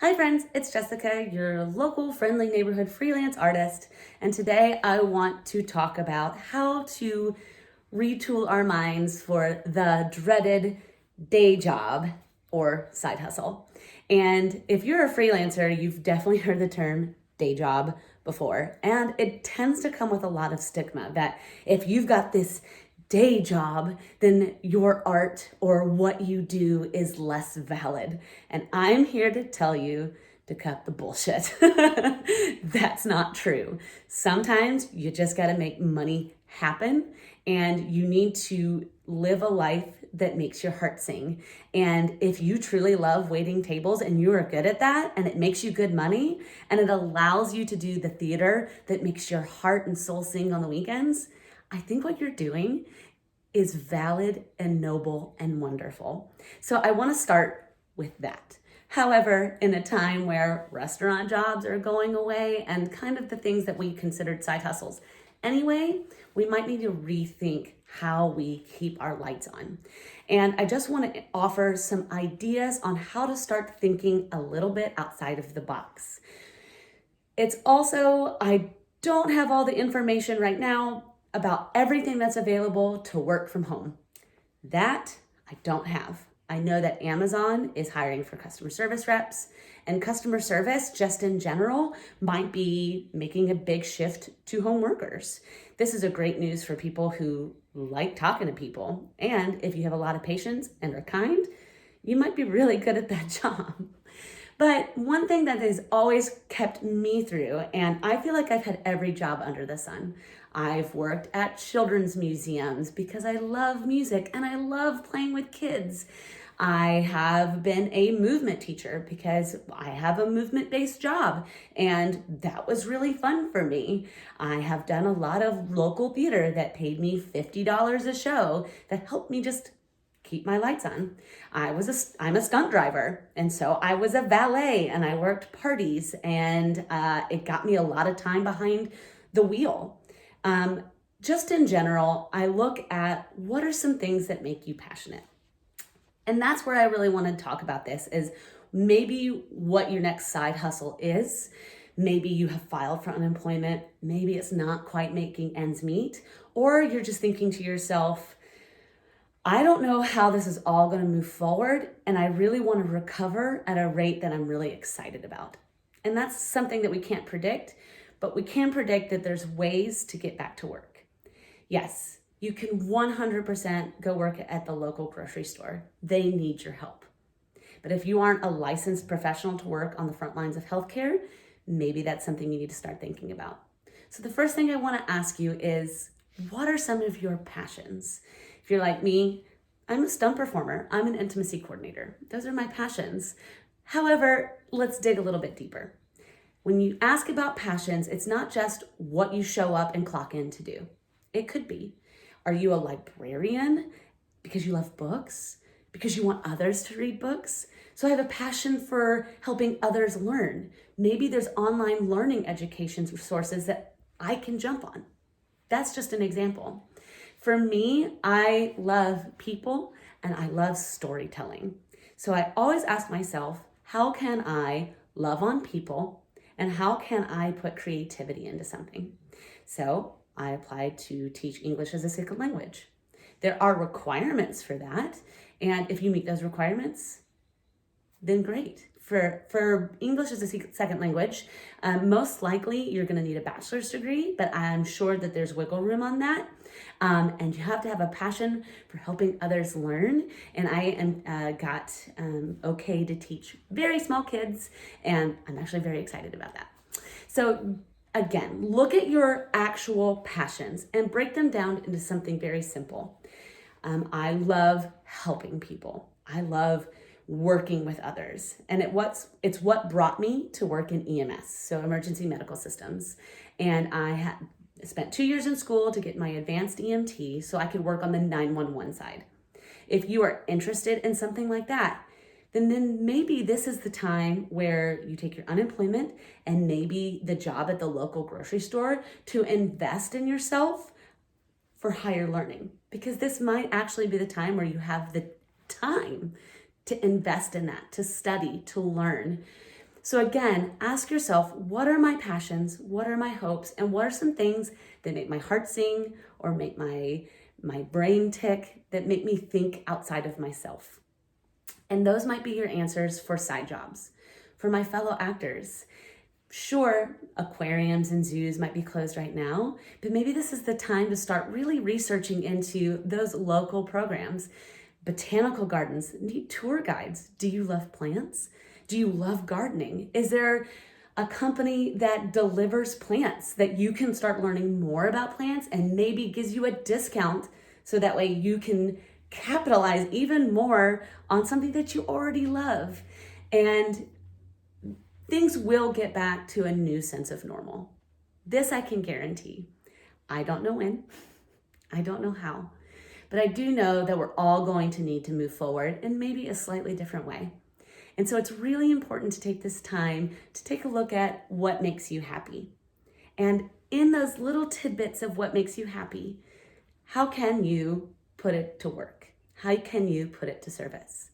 Hi friends, it's Jessica, your local friendly neighborhood freelance artist, and today I want to talk about how to retool our minds for the dreaded day job or side hustle. And if you're a freelancer, you've definitely heard the term day job before, and it tends to come with a lot of stigma that if you've got this day job, then your art or what you do is less valid. And I'm here to tell you to cut the bullshit. That's not true. Sometimes you just got to make money happen, and you need to live a life that makes your heart sing. And if you truly love waiting tables and you are good at that and it makes you good money and it allows you to do the theater that makes your heart and soul sing on the weekends, I think what you're doing is valid and noble and wonderful. So I want to start with that. However, in a time where restaurant jobs are going away and kind of the things that we considered side hustles anyway, we might need to rethink how we keep our lights on. And I just want to offer some ideas on how to start thinking a little bit outside of the box. It's also, I don't have all the information right now about everything that's available to work from home. That I don't have. I know that Amazon is hiring for customer service reps, and customer service just in general might be making a big shift to home workers. This is a great news for people who like talking to people. And if you have a lot of patience and are kind, you might be really good at that job. But one thing that has always kept me through, and I feel like I've had every job under the sun. I've worked at children's museums because I love music and I love playing with kids. I have been a movement teacher because I have a movement-based job, and that was really fun for me. I have done a lot of local theater that paid me $50 a show that helped me just keep my lights on. I'm a stunt driver, and so I was a valet and I worked parties, and it got me a lot of time behind the wheel. Just in general, I look at what are some things that make you passionate. And that's where I really want to talk about this is maybe what your next side hustle is. Maybe you have filed for unemployment. Maybe it's not quite making ends meet, or you're just thinking to yourself, I don't know how this is all going to move forward, and I really want to recover at a rate that I'm really excited about. And that's something that we can't predict, but we can predict that there's ways to get back to work. Yes, you can 100% go work at the local grocery store. They need your help. But if you aren't a licensed professional to work on the front lines of healthcare, maybe that's something you need to start thinking about. So the first thing I want to ask you is, what are some of your passions? If you're like me, I'm a stunt performer. I'm an intimacy coordinator. Those are my passions. However, let's dig a little bit deeper. When you ask about passions, it's not just what you show up and clock in to do. It could be, are you a librarian because you love books? Because you want others to read books? So I have a passion for helping others learn. Maybe there's online learning education resources that I can jump on. That's just an example. For me, I love people and I love storytelling. So I always ask myself, how can I love on people and how can I put creativity into something? So I applied to teach English as a second language. There are requirements for that, and if you meet those requirements, then great. For English as a second language, most likely you're going to need a bachelor's degree, but I'm sure that there's wiggle room on that. And you have to have a passion for helping others learn. And I got okay to teach very small kids, and I'm actually very excited about that. So again, look at your actual passions and break them down into something very simple. I love helping people. I love working with others. And it's what brought me to work in EMS, so emergency medical systems. And I spent 2 years in school to get my advanced EMT so I could work on the 911 side. If you are interested in something like that, then maybe this is the time where you take your unemployment and maybe the job at the local grocery store to invest in yourself for higher learning, because this might actually be the time where you have the time to invest in that, to study, to learn. So again, ask yourself, what are my passions? What are my hopes? And what are some things that make my heart sing or make my brain tick, that make me think outside of myself? And those might be your answers for side jobs. For my fellow actors, sure, aquariums and zoos might be closed right now, but maybe this is the time to start really researching into those local programs. Botanical gardens need tour guides. Do you love plants? Do you love gardening? Is there a company that delivers plants that you can start learning more about plants and maybe gives you a discount so that way you can capitalize even more on something that you already love? And things will get back to a new sense of normal. This I can guarantee. I don't know when, I don't know how, but I do know that we're all going to need to move forward in maybe a slightly different way. And so it's really important to take this time to take a look at what makes you happy. And in those little tidbits of what makes you happy, how can you put it to work? How can you put it to service?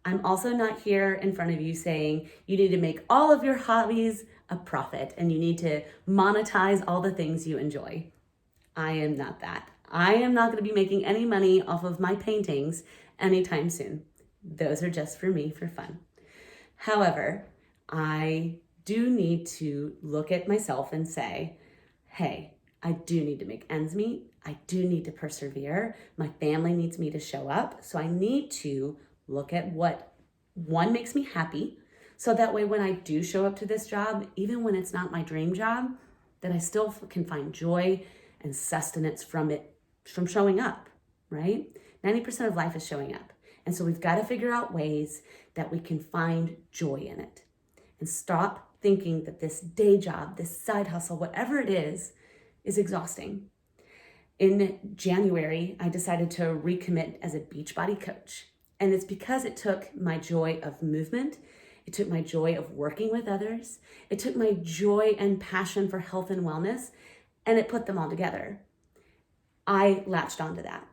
I'm also not here in front of you saying you need to make all of your hobbies a profit and you need to monetize all the things you enjoy. I am not that. I am not going to be making any money off of my paintings anytime soon. Those are just for me for fun. However, I do need to look at myself and say, hey, I do need to make ends meet. I do need to persevere. My family needs me to show up. So I need to look at what one makes me happy. So that way, when I do show up to this job, even when it's not my dream job, that I still can find joy and sustenance from it, from showing up, right? 90% of life is showing up. And so we've got to figure out ways that we can find joy in it and stop thinking that this day job, this side hustle, whatever it is exhausting. In January, I decided to recommit as a Beachbody coach. And it's because it took my joy of movement, it took my joy of working with others, it took my joy and passion for health and wellness, and it put them all together. I latched onto that.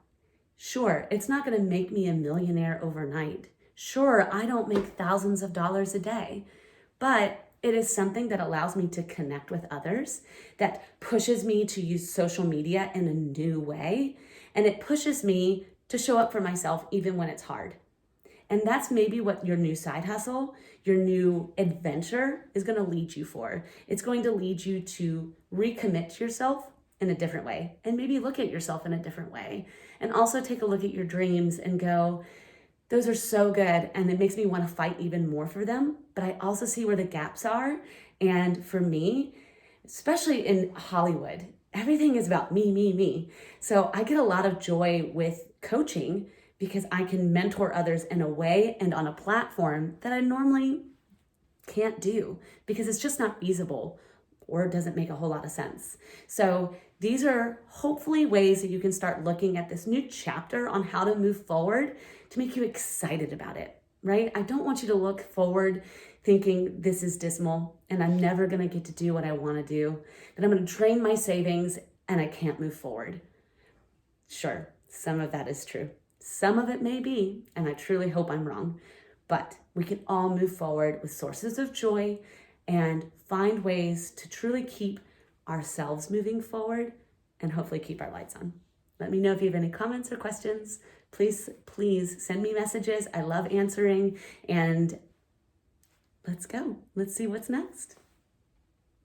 Sure, it's not going to make me a millionaire overnight. Sure, I don't make thousands of dollars a day, but it is something that allows me to connect with others, that pushes me to use social media in a new way, and it pushes me to show up for myself even when it's hard. And that's maybe what your new side hustle, your new adventure is going to lead you for. It's going to lead you to recommit to yourself in a different way and maybe look at yourself in a different way. And also take a look at your dreams and go, those are so good. And it makes me want to fight even more for them. But I also see where the gaps are. And for me, especially in Hollywood, everything is about me, me, me. So I get a lot of joy with coaching because I can mentor others in a way and on a platform that I normally can't do because it's just not feasible or it doesn't make a whole lot of sense. So these are hopefully ways that you can start looking at this new chapter on how to move forward to make you excited about it, right? I don't want you to look forward thinking this is dismal and I'm never gonna get to do what I wanna do, that I'm gonna drain my savings and I can't move forward. Sure, some of that is true. Some of it may be, and I truly hope I'm wrong, but we can all move forward with sources of joy and find ways to truly keep ourselves moving forward and hopefully keep our lights on. Let me know if you have any comments or questions. Please send me messages. I love answering, and let's go. Let's see what's next.